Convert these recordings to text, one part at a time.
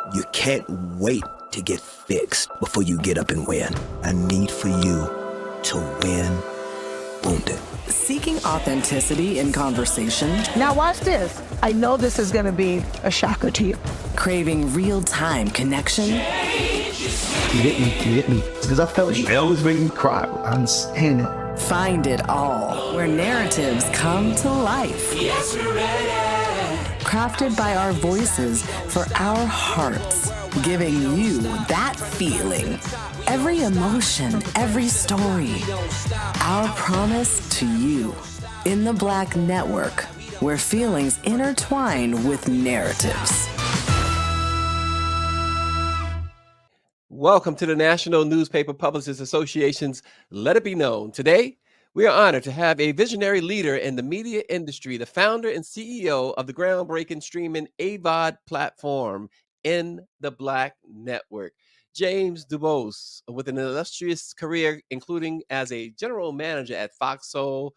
You can't wait to get fixed before you get up and win. I need for you to win wounded. Seeking authenticity in conversation. Now watch this. I know this is going to be a shocker to you. Craving real-time connection. You get me. Because I felt like they always make me cry. I understand it. Find it all, where narratives come to life. Yes, we're ready. Crafted by our voices for our hearts, giving you that feeling. Every emotion, every story. Our promise to you. In the Black Network, where feelings intertwine with narratives. Welcome to the National Newspaper Publishers Association's Let It Be Known. Today, we are honored to have a visionary leader in the media industry, the founder and CEO of the groundbreaking streaming AVOD platform, In the Black Network, James DuBose, with an illustrious career, including as a general manager at Fox Soul.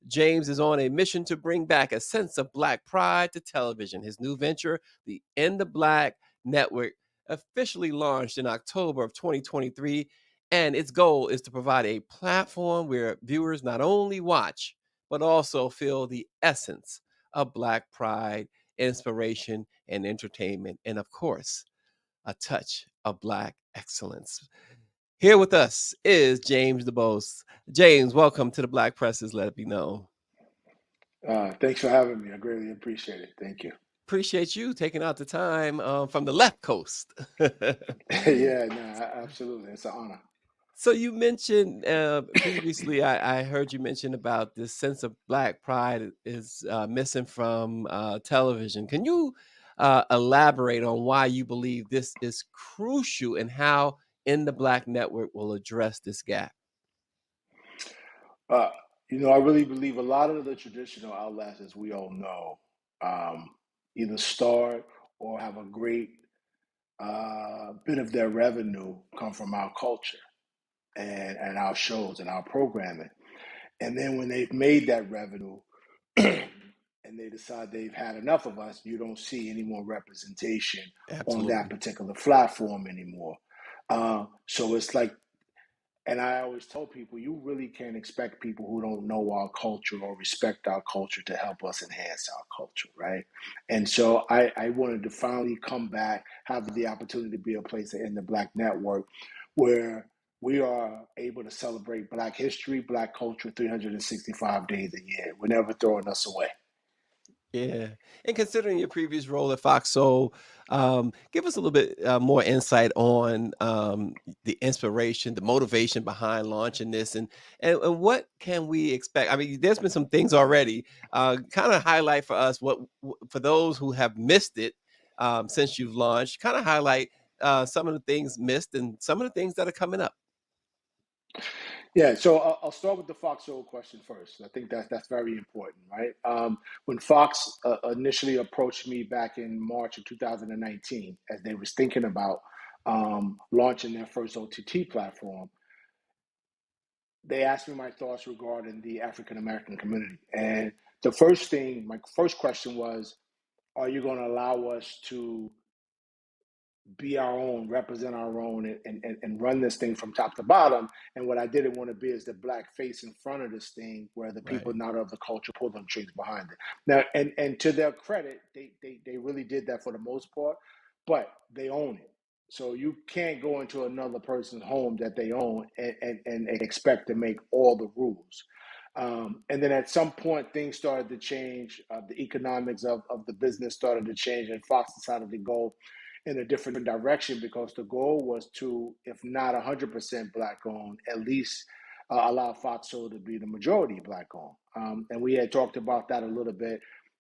James is on a mission to bring back a sense of Black pride to television. His new venture, the In the Black Network, officially launched in October of 2023, and its goal is to provide a platform where viewers not only watch, but also feel the essence of Black pride, inspiration, and entertainment, and of course, a touch of Black excellence. Here with us is James DuBose. James, welcome to the Black Presses Let It Be Known. Thanks for having me. I greatly appreciate it. Thank you. Appreciate you taking out the time from the left coast. Yeah, no, absolutely. It's an honor. So you mentioned previously, I heard you mention about this sense of Black pride is missing from television. Can you elaborate on why you believe this is crucial and how In the Black Network will address this gap? Uh, I really believe a lot of the traditional outlets, as we all know, either start or have a great bit of their revenue come from our culture and our shows and our programming. And then when they've made that revenue and they decide they've had enough of us, you don't see any more representation on that particular platform anymore. So it's like, and I always tell people, you really can't expect people who don't know our culture or respect our culture to help us enhance our culture, right? And so I wanted to finally come back, have the opportunity to be a place in the Black Network where we are able to celebrate Black history, Black culture 365 days a year. We're never throwing us away. Yeah. And considering your previous role at Fox Soul, give us a little bit more insight on the inspiration, the motivation behind launching this, and what can we expect? I mean, there's been some things already. Kind of highlight for us for those who have missed it since you've launched. Kind of highlight some of the things missed and some of the things that are coming up. Yeah, so I'll start with the Fox Soul question first. I think that's very important, right? When Fox initially approached me back in March of 2019, as they was thinking about launching their first OTT platform, they asked me my thoughts regarding the African American community. And my first question was, are you going to allow us to be our own, represent our own, and run this thing from top to bottom? And what I didn't want to be is the Black face in front of this thing where the people not of the culture pull them strings behind it. Now, and to their credit, they really did that for the most part, but they own it. So you can't go into another person's home that they own and expect to make all the rules. And then at some point, things started to change. The economics of the business started to change, and Fox decided to go in a different direction because the goal was to, if not 100% Black owned, at least allow Fox Soul to be the majority Black owned. And we had talked about that a little bit.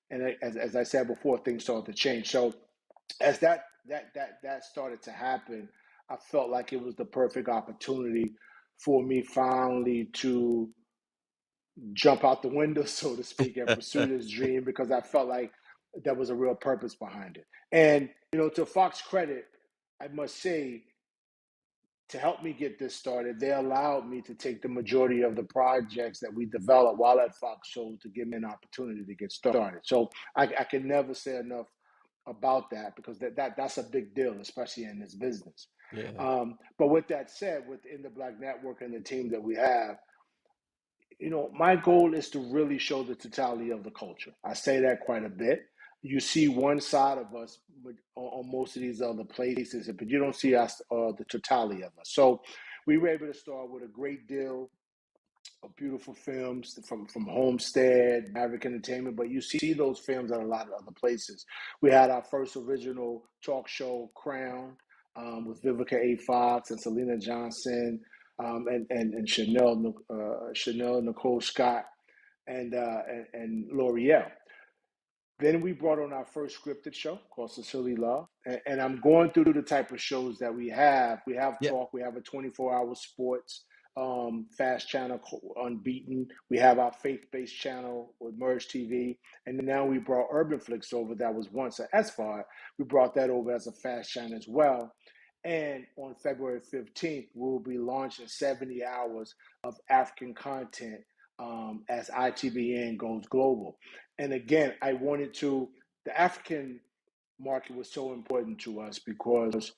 And as I said before, things started to change. So as that started to happen, I felt like it was the perfect opportunity for me finally to jump out the window, so to speak, and pursue this dream, because I felt like there was a real purpose behind it. And, to Fox credit, I must say, to help me get this started, they allowed me to take the majority of the projects that we developed while at Fox Soul to give me an opportunity to get started. So I can never say enough about that because that's a big deal, especially in this business. Yeah. But with that said, within the Black Network and the team that we have, my goal is to really show the totality of the culture. I say that quite a bit. You see one side of us on most of these other places, but you don't see us, the totality of us. So we were able to start with a great deal of beautiful films from Homestead, Maverick Entertainment, but you see those films at a lot of other places. We had our first original talk show, Crown, with Vivica A. Fox and Selena Johnson, and Chanel Nicole Scott, and L'Oreal. Then we brought on our first scripted show called Sincerely Love. And I'm going through the type of shows that we have. We have Yeah. talk, we have a 24-hour sports fast channel, Unbeaten. We have our faith-based channel with Merge TV. And now we brought Urban Flicks over, that was once an SVOD. We brought that over as a fast channel as well. And on February 15th, we'll be launching 70 hours of African content as ITBN goes global. And again, the African market was so important to us because,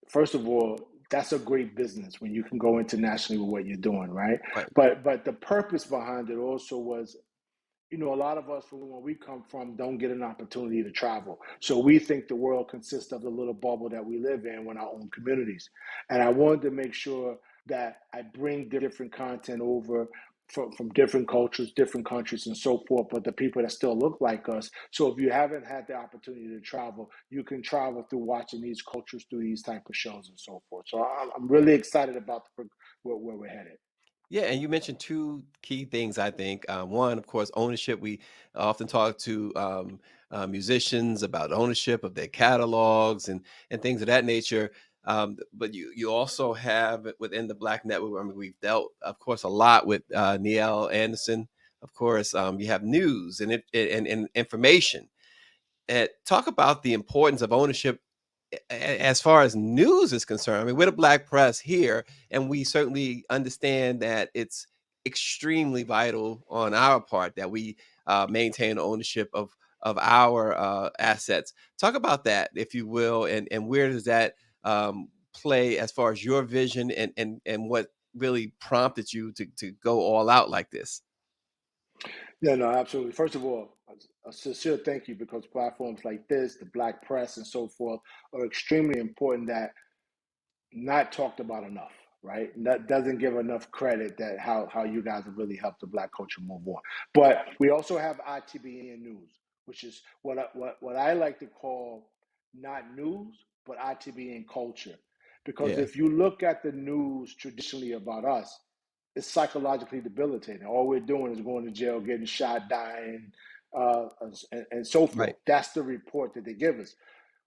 first of all, that's a great business when you can go internationally with what you're doing, right? Right. But the purpose behind it also was, a lot of us from where we come from don't get an opportunity to travel. So we think the world consists of the little bubble that we live in our own communities. And I wanted to make sure that I bring different content over from different cultures, different countries, and so forth, but the people that still look like us. So if you haven't had the opportunity to travel, you can travel through watching these cultures through these type of shows and so forth. So I'm really excited about where we're headed. Yeah, and you mentioned two key things, I think. One, of course, ownership. We often talk to musicians about ownership of their catalogs and things of that nature. But you also have within the Black Network. I mean, we've dealt, of course, a lot with Neil Anderson. Of course, you have news and information. Talk about the importance of ownership as far as news is concerned. I mean, we're the Black press here, and we certainly understand that it's extremely vital on our part that we maintain ownership of our assets. Talk about that, if you will, and where does that play as far as your vision and what really prompted you to go all out like this? Yeah, no, absolutely. First of all, a sincere thank you because platforms like this, the Black press and so forth, are extremely important that not talked about enough, right? And that doesn't give enough credit that how you guys have really helped the Black culture move on. But we also have ITBN News, which is what I like to call not news, but ITBN culture. Because Yeah, if you look at the news traditionally about us, it's psychologically debilitating. All we're doing is going to jail, getting shot, dying, and so right. forth. That's the report that they give us.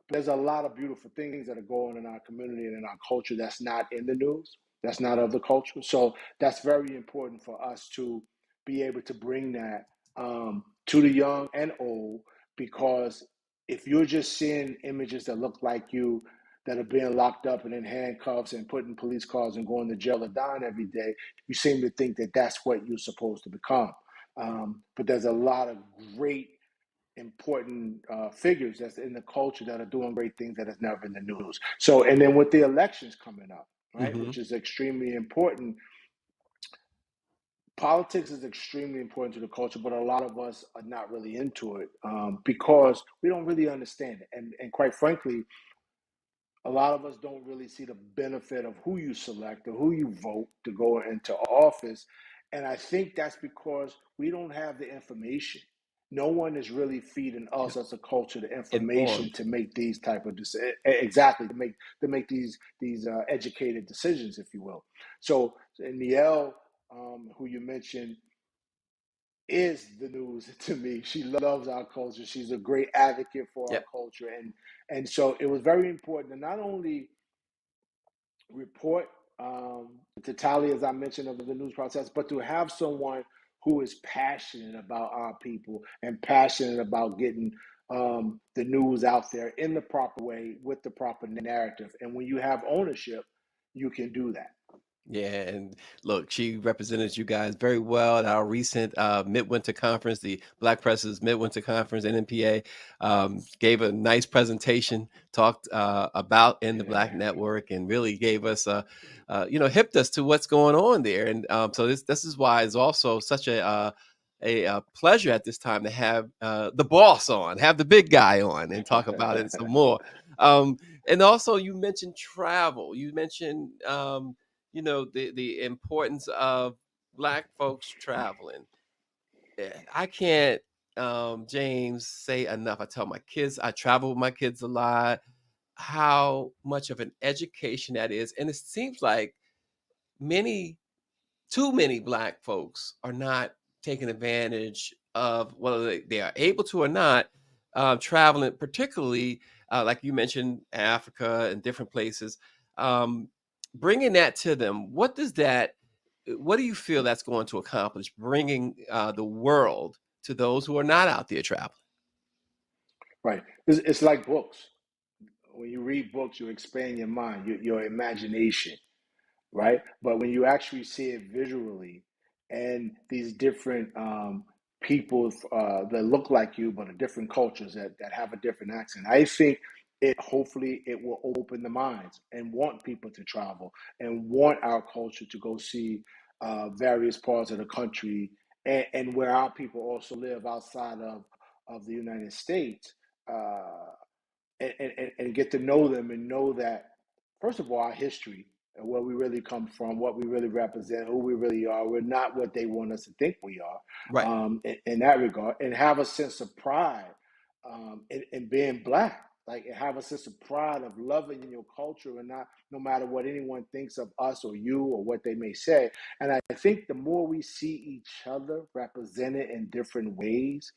But there's a lot of beautiful things that are going on in our community and in our culture that's not in the news, that's not of the culture. So that's very important for us to be able to bring that to the young and old, because if you're just seeing images that look like you, that are being locked up and in handcuffs and put in police cars and going to jail or dying every day, you seem to think that that's what you're supposed to become. But there's a lot of great important figures that's in the culture that are doing great things that is never in the news. So, and then with the elections coming up, right, Hmm. which is extremely important. Politics is extremely important to the culture, but a lot of us are not really into it because we don't really understand it. And quite frankly, a lot of us don't really see the benefit of who you select or who you vote to go into office. And I think that's because we don't have the information. No one is really feeding us as a culture the information Informed. to make these type of decisions. Exactly, to make these educated decisions, if you will. So, Nielle, who you mentioned, is the news to me. She loves our culture. She's a great advocate for our Yep. culture, and so it was very important to not only report the totality, as I mentioned, of the news process, but to have someone who is passionate about our people and passionate about getting the news out there in the proper way with the proper narrative. And when you have ownership, you can do that. Yeah, and look, she represented you guys very well at our recent Midwinter Conference, the Black Presses Midwinter Conference, NMPA. Gave a nice presentation, talked about in the Black Yeah. Network, and really gave us, hipped us to what's going on there. And so this is why it's also such a pleasure at this time to have the boss on, have the big guy on, and talk about it some more. And also, you mentioned travel. You mentioned the importance of Black folks traveling. I can't, James, say enough. I tell my kids, I travel with my kids a lot, how much of an education that is. And it seems like many too many Black folks are not taking advantage of, whether they are able to or not, traveling, particularly like you mentioned, Africa and different places. Um, Bringing that to them, what do you feel that's going to accomplish? Bringing the world to those who are not out there traveling. Right. It's like books. When you read books, you expand your mind, your imagination, right? But when you actually see it visually, and these different people that look like you, but are different cultures that have a different accent, I think hopefully it will open the minds and want people to travel and want our culture to go see various parts of the country, and where our people also live outside of the United States. And get to know them and know that, first of all, our history and where we really come from, what we really represent, who we really are. We're not what they want us to think we are, Right. in that regard, and have a sense of pride in being Black. Like, have a sense of pride of loving your culture, and not no matter what anyone thinks of us or you or what they may say. And I think the more we see each other represented in different ways,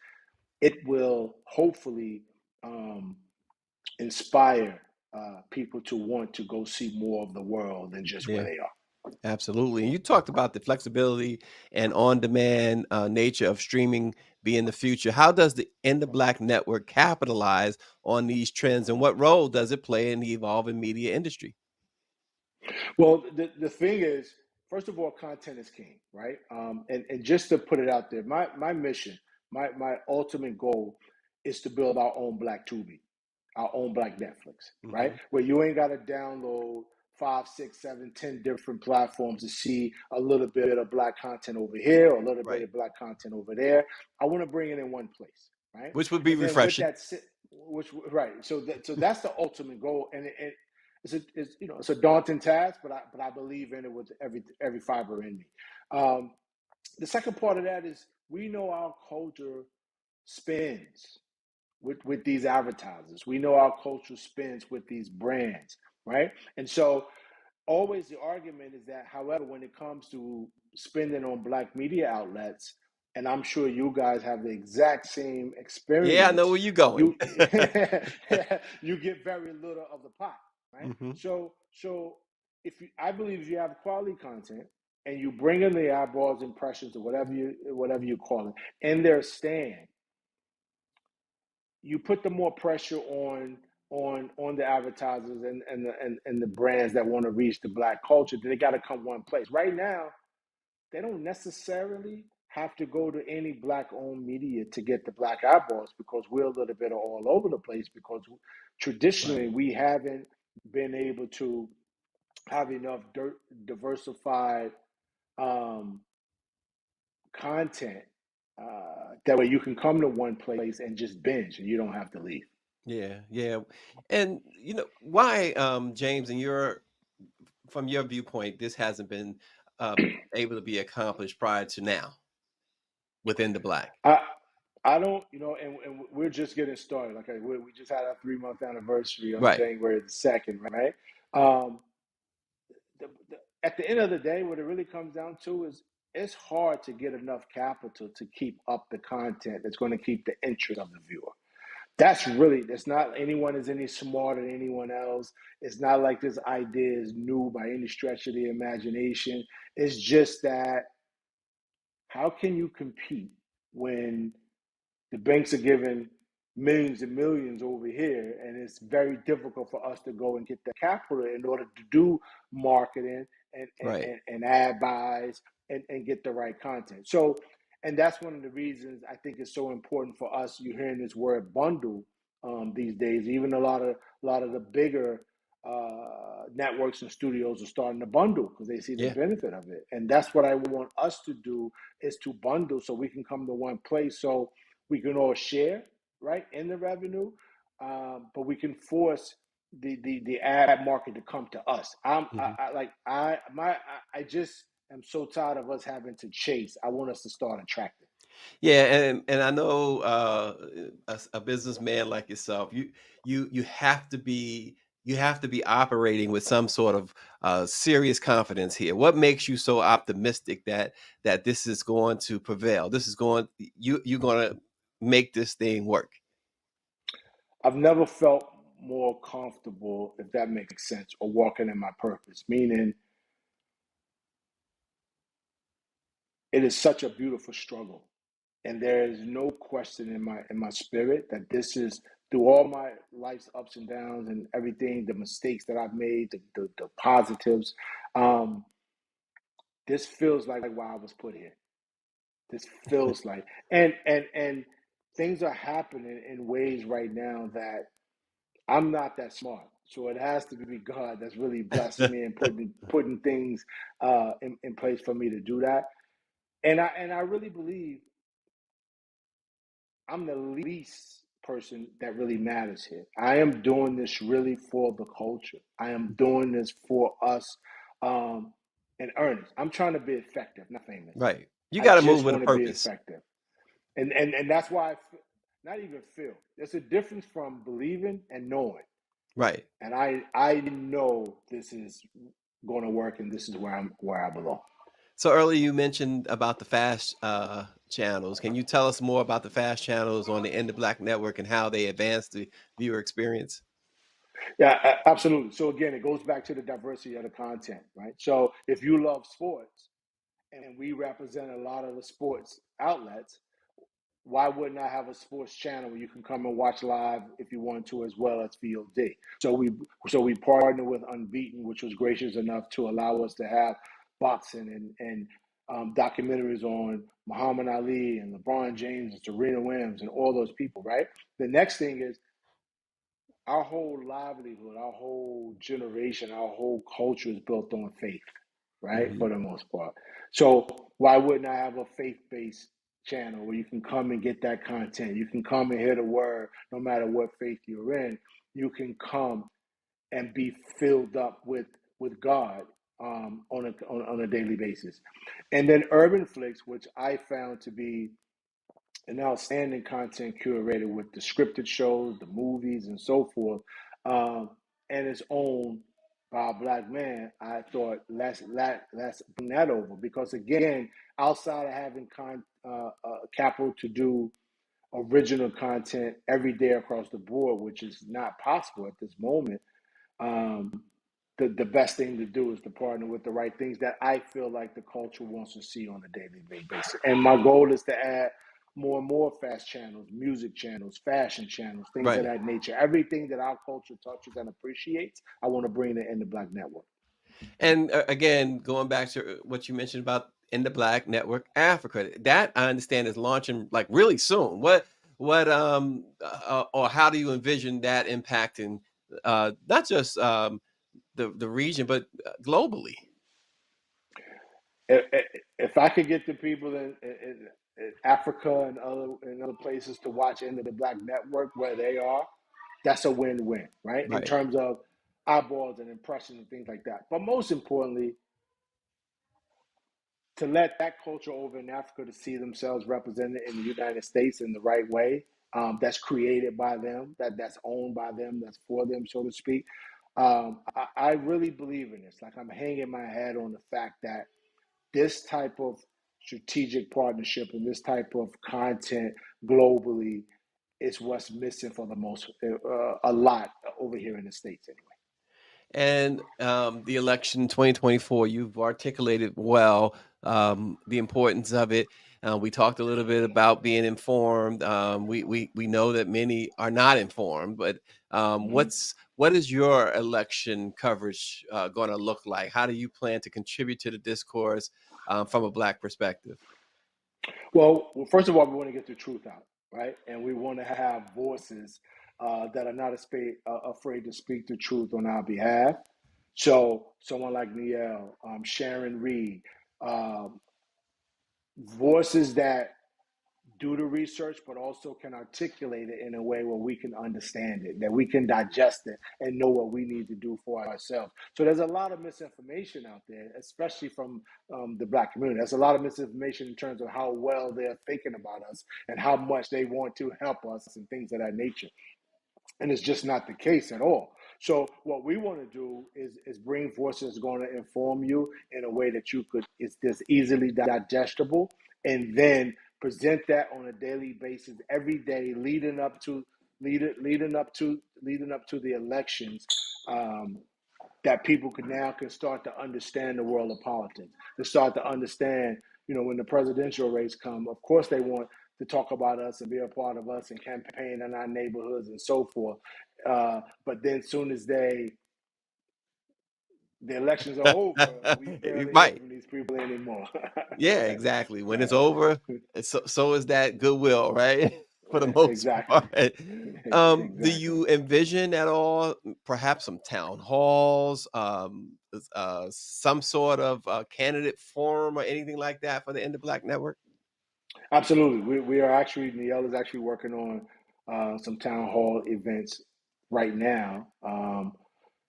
it will hopefully inspire people to want to go see more of the world than just where Yeah. they are. Absolutely. And you talked about the flexibility and on-demand nature of streaming being the future. How does the In the Black Network capitalize on these trends, and what role does it play in the evolving media industry? Well, the thing is, first of all, content is king, right? And just to put it out there, my mission, my ultimate goal is to build our own Black Tubi, our own Black Netflix, right? Hmm. Where you ain't got to download 5, 6, 7, 10 different platforms to see a little bit of Black content over here or a little bit Right. of Black content over there. I want to bring it in one place, right? Which would be And then with refreshing. that, which right, so that's the ultimate goal, and it's a daunting task, but I believe in it with every fiber in me. Um, the second part of that is, we know our culture spins with these advertisers. We know our culture spins with these brands, right? And so always the argument is that, however, when it comes to spending on Black media outlets, and I'm sure you guys have the exact same Yeah, I know experience, where you're going. you you get very little of the pot, right? Hmm. So I believe if you have quality content and you bring in the eyeballs, impressions, or whatever you call it, and their stand, you put the more pressure on the advertisers and the brands that want to reach the Black culture. They got to come one place. Right now, they don't necessarily have to go to any Black owned media to get the Black eyeballs, because we're a little bit all over the place, because traditionally Right. we haven't been able to have enough diversified um, content, that way you can come to one place and just binge and you don't have to leave. Yeah, yeah. And why, James, from your viewpoint, this hasn't been uh, able to be accomplished prior to now within the Black? I I don't, and we're just getting started. Like, we just had our 3 month anniversary on Right. January the 2nd, right? Um, at the end of the day, what it really comes down to is, it's hard to get enough capital to keep up the content that's going to keep the interest of the viewer. It's not anyone is any smarter than anyone else. It's not like this idea is new by any stretch of the imagination. It's just that, how can you compete when the banks are giving millions and millions over here, and it's very difficult for us to go and get the capital in order to do marketing Right. and ad buys and get the right content. So, and that's one of the reasons I think it's so important for us. You're hearing this word bundle these days. Even a lot of the bigger networks and studios are starting to bundle because they see the Yeah. benefit of it. And that's what I want us to do, is to bundle so we can come to one place, so we can all share, right, in the revenue, but we can force the ad market to come to us. Hmm. I just am so tired of us having to chase. I want us to start attracting. Yeah, and I know a businessman like yourself, you have to be operating with some sort of serious confidence here. What makes you so optimistic that this is going to prevail? This is going you're going to make this thing work. I've never felt more comfortable, if that makes sense, or walking in my purpose. Meaning, it is such a beautiful struggle, and there is no question in my spirit that this is, through all my life's ups and downs and everything, the mistakes that I've made, the positives. Um, this feels like why I was put here. This feels like, and things are happening in ways right now that I'm not that smart. So it has to be God that's really blessing me and putting things in place for me to do that. And I really believe I'm the least person that really matters here. I am doing this really for the culture. I am doing this for us, um, in earnest. I'm trying to be effective, not famous. Right. You I got to just move with a want to be purpose. effective, and that's why not even feel. There's a difference from believing and knowing. Right. And I know this is going to work, and this is where I belong. So earlier you mentioned about the fast channels. Can you tell us more about the fast channels on the End of Black Network and how they advance the viewer experience? Yeah, absolutely. So again, it goes back to the diversity of the content, right? So if you love sports, and we represent a lot of the sports outlets, why wouldn't I have a sports channel where you can come and watch live if you want to, as well as VOD? So we partnered with Unbeaten, which was gracious enough to allow us to have boxing and documentaries on Muhammad Ali and LeBron James and Serena Williams and all those people, right? The next thing is, our whole livelihood, our whole generation, our whole culture is built on faith, right? Hmm. For the most part. So why wouldn't I have a faith-based channel where you can come and get that content? You can come and hear the word, no matter what faith you're in. You can come and be filled up with God, on a daily basis. And then Urban Flicks, which I found to be an outstanding content curator with the scripted shows, the movies, and so forth, um, and it's owned by a black man. I thought, let's bring that over, because again, outside of having capital to do original content every day across the board, which is not possible at this moment, um, the best thing to do is to partner with the right things that I feel like the culture wants to see on a daily basis. And my goal is to add more and more fast channels, music channels, fashion channels, things of Right. that nature. Everything that our culture touches and appreciates, I want to bring it in the Black Network. And again, going back to what you mentioned about In the Black Network Africa, that I understand is launching like really soon. What or how do you envision that impacting not just the region but globally? If I could get the people in Africa and other places to watch into the Black Network where they are, that's a win-win, right? In Right. terms of eyeballs and impressions and things like that. But most importantly, to let that culture over in Africa to see themselves represented in the United States in the right way, that's created by them, that's owned by them, that's for them, so to speak. I really believe in this. Like, I'm hanging my head on the fact that this type of strategic partnership and this type of content globally is what's missing for the most, a lot over here in the States anyway. And the election 2024, you've articulated well the importance of it. We talked a little bit about being informed. We know that many are not informed, but Mhm. what is your election coverage going to look like? How do you plan to contribute to the discourse from a Black perspective? Well, first of all, we want to get the truth out, right? And we want to have voices that are not afraid to speak the truth on our behalf. So, someone like Niel, Sharon Reed, um, voices that do the research, but also can articulate it in a way where we can understand it, that we can digest it and know what we need to do for ourselves. So there's a lot of misinformation out there, especially from the Black community. There's a lot of misinformation in terms of how well they're thinking about us and how much they want to help us and things of that nature. And it's just not the case at all. So what we want to do is bring voices that's going to inform you in a way that you could is this easily digestible, and then present that on a daily basis, every day, leading up to the elections. That people can start to understand the world of politics. To start to understand, when the presidential race come, of course they want to talk about us and be a part of us and campaign in our neighborhoods and so forth. But then, soon as the elections are over, we barely hear Right. from these people anymore. Yeah, exactly. When it's Right. over, so is that goodwill, right? For the most Exactly. part. Do Exactly. you envision at all, perhaps some town halls, some sort of candidate forum or anything like that for the End of Black Network? Absolutely. We are actually, Niel is actually working on some town hall events right now,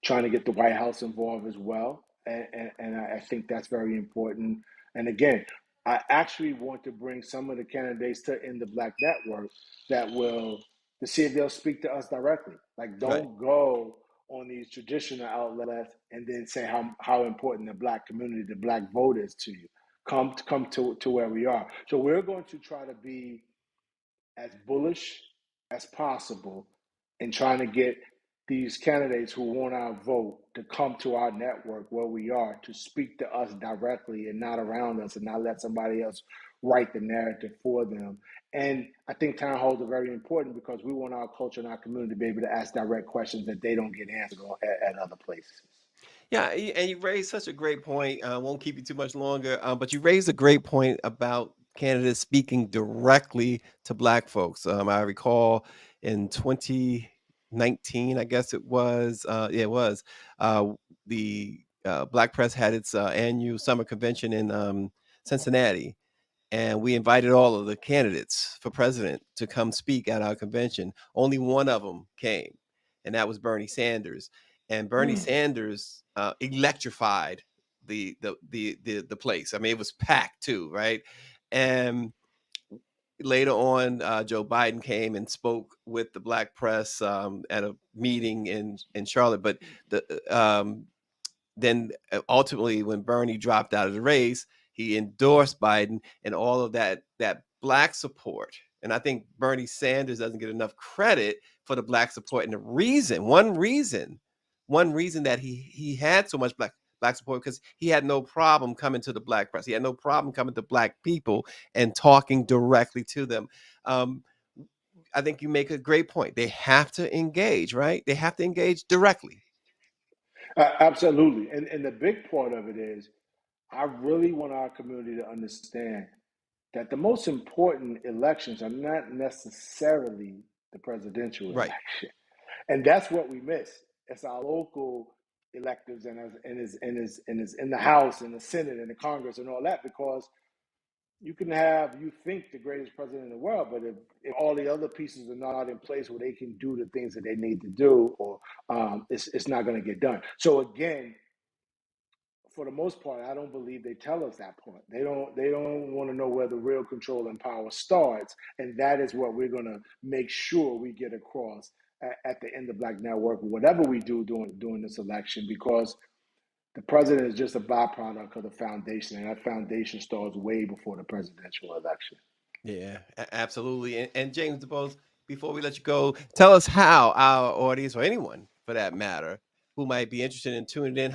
trying to get the White House involved as well. And I think that's very important. And again, I actually want to bring some of the candidates to In the Black Network that will, to see if they'll speak to us directly. Like, Right. don't go on these traditional outlets and then say how important the Black community, the Black vote is to you. Come to where we are. So we're going to try to be as bullish as possible in trying to get these candidates who want our vote to come to our network where we are to speak to us directly and not around us and not let somebody else write the narrative for them. And I think town halls are very important because we want our culture and our community to be able to ask direct questions that they don't get answered at other places. Yeah, and you raised such a great point. I won't keep you too much longer, but you raised a great point about candidates speaking directly to Black folks. I recall in 2019, I guess it was, yeah, it was, the Black Press had its annual summer convention in Cincinnati, and we invited all of the candidates for president to come speak at our convention. Only one of them came, and that was Bernie Sanders. And Bernie Mm. Sanders electrified the place. I mean, it was packed too, right? And later on, Joe Biden came and spoke with the Black press at a meeting in Charlotte. But then ultimately, when Bernie dropped out of the race, he endorsed Biden and all of that Black support. And I think Bernie Sanders doesn't get enough credit for the Black support. And the reason, one reason that he had so much Black support, because he had no problem coming to the Black press. He had no problem coming to Black people and talking directly to them. Um, I think you make a great point. They have to engage, right? They have to engage directly. Absolutely. And the big part of it is, I really want our community to understand that the most important elections are not necessarily the presidential Right. election, and that's what we miss. It's our local electives and is in the House and the Senate and the Congress and all that, because you think the greatest president in the world, but if all the other pieces are not in place where they can do the things that they need to do, or it's not going to get done. So again, for the most part, I don't believe they tell us that part. They don't want to know where the real control and power starts, and that is what we're going to make sure we get across at the End of Black Network, whatever we do during this election, because the president is just a byproduct of the foundation, and that foundation starts way before the presidential election. Yeah, absolutely. And James DuBose, before we let you go, tell us how our audience, or anyone for that matter, who might be interested in tuning in,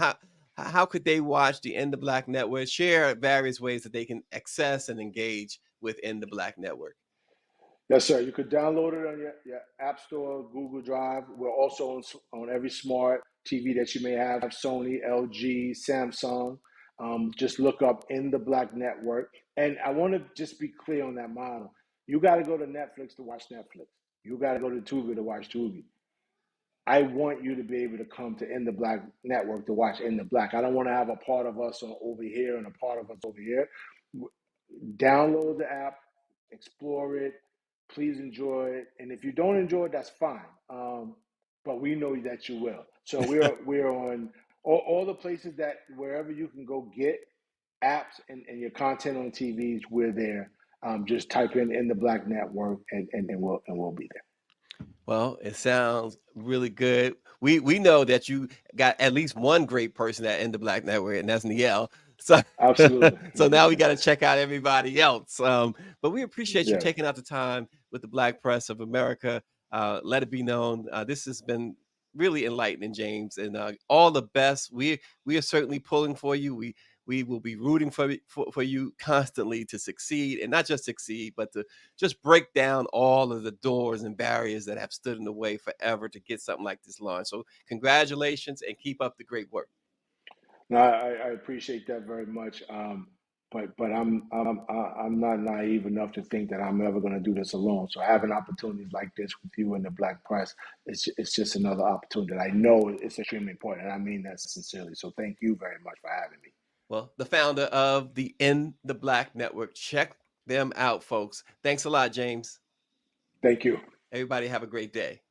how could they watch the In the Black Network? Share various ways that they can access and engage with In the Black Network. Yes, sir. You could download it on your App Store, Google Drive. We're also on every smart TV that you may have, Sony, LG, Samsung. Just look up In the Black Network. And I want to just be clear on that model. You got to go to Netflix to watch Netflix. You got to go to Tubi to watch Tubi. I want you to be able to come to In the Black Network to watch In the Black. I don't want to have a part of us over here and a part of us over here. Download the app, explore it, please enjoy it. And if you don't enjoy it, that's fine. But we know that you will. So we're on all the places that wherever you can go get apps and your content on TVs, we're there. Just type in the Black Network and we'll be there. Well, it sounds really good. We know that you got at least one great person at In the Black Network, and that's Niel. So Absolutely. so now we got to check out everybody else. But we appreciate you Yes. taking out the time with the Black Press of America. Let it be known. This has been really enlightening, James, and all the best. We are certainly pulling for you. We will be rooting for you constantly to succeed, and not just succeed, but to just break down all of the doors and barriers that have stood in the way forever to get something like this launched. So congratulations and keep up the great work. No, I appreciate that very much. But I'm not naive enough to think that I'm ever going to do this alone. So having opportunities like this with you in the Black Press, it's just another opportunity that I know it's extremely important, and I mean that sincerely. So thank you very much for having me. Well, the founder of the In the Black Network. Check them out, folks. Thanks a lot, James. Thank you. Everybody have a great day.